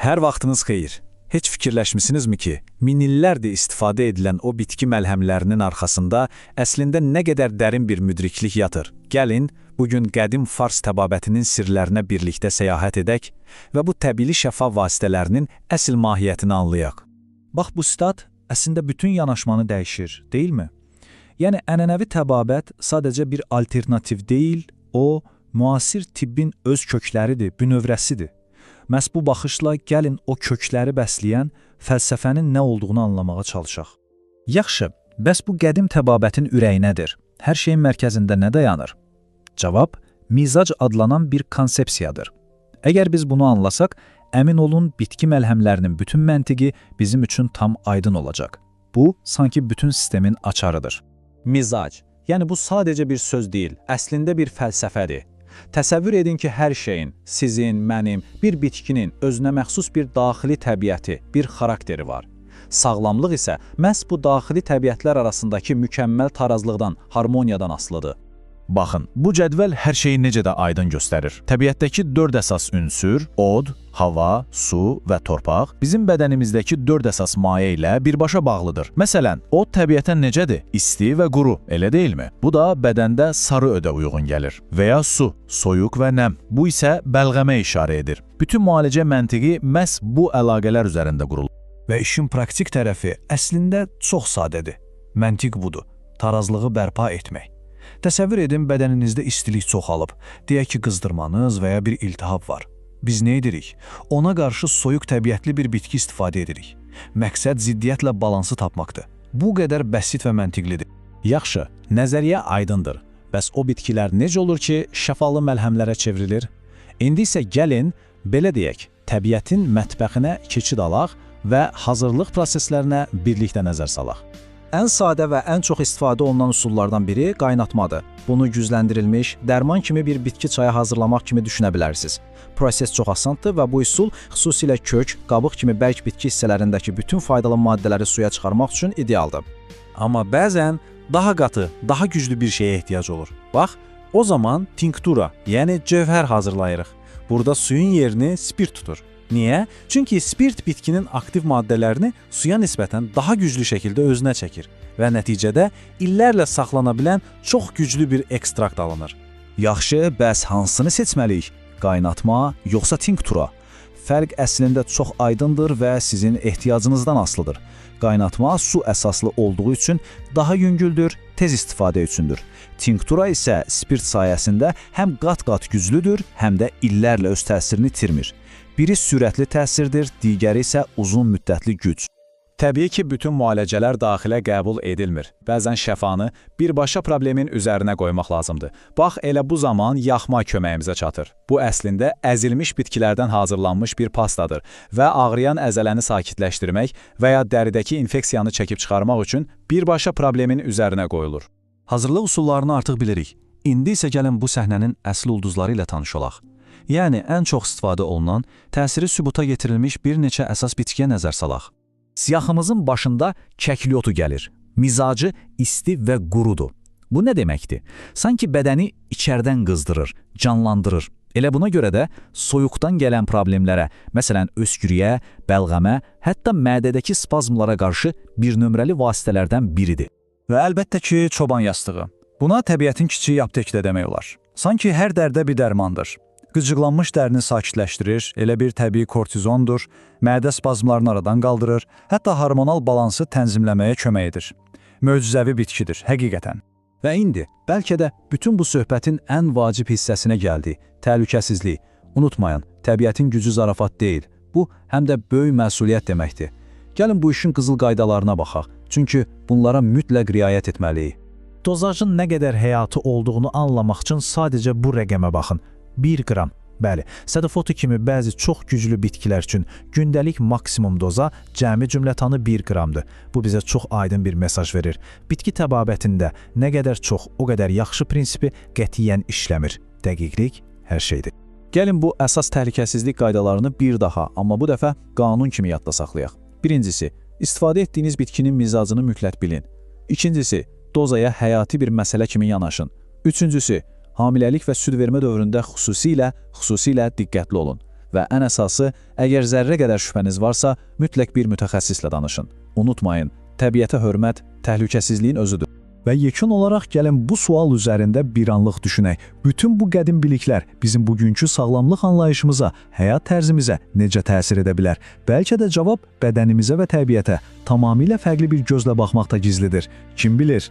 Hər vaxtınız xeyir. Heç fikirləşmisinizmi ki, minillərdir istifadə edilən o bitki məlhəmlərinin arxasında əslində nə qədər dərin bir müdriklik yatır? Gəlin, bugün qədim Fars təbabətinin sirlərinə birlikdə səyahət edək və bu təbii şəfa vasitələrinin əsl mahiyyətini anlayaq. Bax, bu stat əslində bütün yanaşmanı dəyişir, deyilmi? Yəni, ənənəvi təbabət sadəcə bir alternativ deyil, o, müasir tibbin öz kökləridir, bünövrəsidir. Məhz bu baxışla gəlin o kökləri bəsləyən fəlsəfənin nə olduğunu anlamağa çalışaq. Yaxşı, bəs bu qədim təbabətin ürəyi nədir? Hər şeyin mərkəzində nə dayanır? Cavab, mizac adlanan bir konsepsiyadır. Əgər biz bunu anlasaq, əmin olun bitki məlhəmlərinin bütün məntiqi bizim üçün tam aydın olacaq. Bu, sanki bütün sistemin açarıdır. Mizac, yəni bu sadəcə bir söz deyil, əslində bir fəlsəfədir. Təsəvvür edin ki, hər şeyin, sizin, mənim, bir bitkinin özünə məxsus bir daxili təbiəti, bir xarakteri var. Sağlamlıq isə məhz bu daxili təbiətlər arasındakı mükəmməl tarazlıqdan, harmoniyadan asılıdır. Baxın, bu cədvəl hər şeyi necə də aydın göstərir. Təbiətdəki 4 əsas ünsür, od, hava, su və torpaq bizim bədənimizdəki 4 əsas maye ilə birbaşa bağlıdır. Məsələn, od təbiətə necədir? İsti və quru, elə deyilmi? Bu da bədəndə sarı ödə uyğun gəlir. Və ya su, soyuq və nəm. Bu isə bəlğəmə işarə edir. Bütün müalicə məntiqi məhz bu əlaqələr üzərində qurulur. Və işin praktik tərəfi əslində çox sadədir. Məntiq budur, tarazlığı bərpa etmək. Təsəvvür edin, bədəninizdə istilik çoxalıb, deyək ki, qızdırmanız və ya bir iltihab var. Biz nə edirik? Ona qarşı soyuq təbiətli bir bitki istifadə edirik. Məqsəd ziddiyyətlə balansı tapmaqdır. Bu qədər bəsit və məntiqlidir. Yaxşı, nəzəriyyə aydındır. Bəs o bitkilər necə olur ki, şəfalı məlhəmlərə çevrilir? İndi isə gəlin, belə deyək, təbiətin mətbəxinə keçid alaq və hazırlıq proseslərinə birlikdə nəzər salaq. Ən sadə və ən çox istifadə olunan üsullardan biri qaynatmadır. Bunu gücləndirilmiş, dərman kimi bir bitki çayı hazırlamaq kimi düşünə bilərsiniz. Proses çox asandır və bu üsul xüsusilə kök, qabıq kimi bərk bitki hissələrindəki bütün faydalı maddələri suya çıxarmaq üçün idealdır. Amma bəzən daha qatı, daha güclü bir şeyə ehtiyac olur. Bax, o zaman tinktura, yəni cövhər hazırlayırıq. Burada suyun yerini spirt tutur. Niyə? Çünki spirt bitkinin aktiv maddələrini suya nisbətən daha güclü şəkildə özünə çəkir və nəticədə illərlə saxlana bilən çox güclü bir ekstrakt alınır. Yaxşı, bəs hansını seçməliyik? Qaynatma, yoxsa tinktura? Fərq əslində çox aydındır və sizin ehtiyacınızdan asılıdır. Qaynatma su əsaslı olduğu üçün daha yüngüldür, tez istifadə üçündür. Tinktura isə spirt sayəsində həm qat-qat güclüdür, həm də illərlə öz təsirini itirmir. Biri sürətli təsirdir, digəri isə uzun müddətli güc. Təbii ki, bütün müalicələr daxilə qəbul edilmir. Bəzən şəfanı birbaşa problemin üzərinə qoymaq lazımdır. Bax, elə bu zaman yaxma köməyimizə çatır. Bu əslində əzilmiş bitkilərdən hazırlanmış bir pastadır və ağrıyan əzələni sakitləşdirmək və ya dəridəki infeksiyanı çəkib çıxarmaq üçün birbaşa problemin üzərinə qoyulur. Hazırlıq üsullarını artıq bilirik. İndi isə gəlin bu səhnənin əsl ulduzları ilə tanış olaq. Yəni, ən çox istifadə olunan, təsiri sübuta yetirilmiş bir neçə əsas bitkiyə nəzər salaq. Siyahımızın başında kəkliyotu gəlir. Mizacı isti və qurudur. Bu nə deməkdir? Sanki bədəni içərdən qızdırır, canlandırır. Elə buna görə də soyuqdan gələn problemlərə, məsələn, öskürüyə, bəlğəmə, hətta mədədəki spazmlara qarşı bir nömrəli vasitələrdən biridir. Və əlbəttə ki, çoban yastığı. Buna təbiətin kiçik aptekdə demək olar. Sanki hər dərdə bir dərmandır. Qıcıqlanmış dərini sakitləşdirir, elə bir təbii kortizondur, mədə spazmlarını aradan qaldırır, hətta hormonal balansı tənzimləməyə kömək edir. Möcüzəvi bitkidir, həqiqətən. Və indi, bəlkə də bütün bu söhbətin ən vacib hissəsinə gəldi, təhlükəsizlik. Unutmayın, təbiətin gücü zarafat deyil, bu həm də böyük məsuliyyət deməkdir. Gəlin bu işin qızıl qaydalarına baxaq, çünki bunlara mütləq riayət etməliyik. Dozajın nə qədər həyatı olduğunu anlamaq üçün sadəcə bu rəqəmə baxın. 1 qram. Bəli, sadafotu kimi bəzi çox güclü bitkilər üçün gündəlik maksimum doza cəmi cümlətanı 1 qramdır. Bu bizə çox aydın bir mesaj verir. Bitki təbabətində nə qədər çox, o qədər yaxşı prinsipi qətiyyən işləmir. Dəqiqlik hər şeydir. Gəlin bu əsas təhlükəsizlik qaydalarını bir daha, amma bu dəfə qanun kimi yadda saxlayaq. Birincisi, istifadə etdiyiniz bitkinin mizacını mütləq bilin. İkincisi, dozaya həyati bir məsələ kimi yanaşın. Üçüncüsü, hamiləlik və süd vermə dövründə xüsusilə diqqətli olun. və ən əsası, əgər zərrə qədər şübhəniz varsa, mütləq bir mütəxəssislə danışın. Unutmayın, təbiətə hörmət təhlükəsizliyin özüdür. Və yekun olaraq gəlin bu sual üzərində bir anlıq düşünək. Bütün bu qədim biliklər bizim bugünkü sağlamlıq anlayışımıza, həyat tərzimizə necə təsir edə bilər? Bəlkə də cavab bədənimizə və təbiətə tamamilə fərqli bir gözlə baxmaqda gizlidir. Kim bilir?